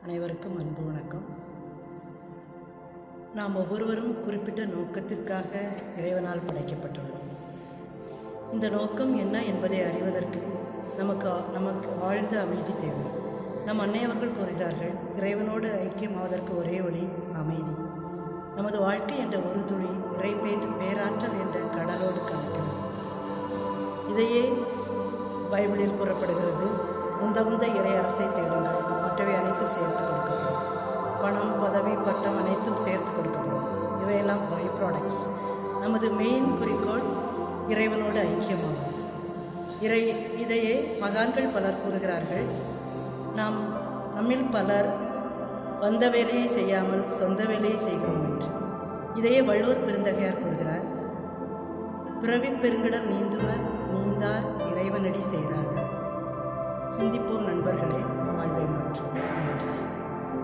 அனைவருக்கும் அன்பு வணக்கம். நாம் ஒவ்வொருவரும் குறிப்பிட்ட நோக்கத்திற்காக இறைவனால் படைக்கப்பட்டுள்ளோம். இந்த நோக்கம் என்ன என்பதை அறிவதற்கு நமக்கு ஆழ்ந்த அமைதி தேவை. நம் அன்னையவர்கள் கூறுகிறார்கள், இறைவனோடு ஐக்கியமாவதற்கு ஒரே வழி அமைதி. நமது வாழ்க்கை என்ற ஒரு துளி பேராற்றல் என்ற கடலோடு கலக்கிறது. இதையே பைபிளில் கூறப்படுகிறது, முந்த இறை அரசை தேடுங்கள், மற்றவை அனைத்தும் சேர்த்து கொடுக்கப்படும். பணம், பதவி, பட்டம் அனைத்தும் சேர்த்து கொடுக்கப்படும். இவையெல்லாம் பை ப்ராடக்ட்ஸ். நமது மெயின் குறிக்கோள் இறைவனோடு ஐக்கியமாகும். இதையே மகான்கள் பலர் கூறுகிறார்கள். நம்மில் பலர் வந்த வேலையை செய்யாமல் சொந்த வேலையை செய்கிறோம் என்று. இதையே வள்ளுவர் பெருந்தகையார் கூறுகிறார், பிறவி பெருங்கடல் நீந்துவர் நீந்தார் இறைவனடி சேராதார். சிந்திப்போம் நண்பர்களே, வாழ்வை மாற்றும். நன்றி.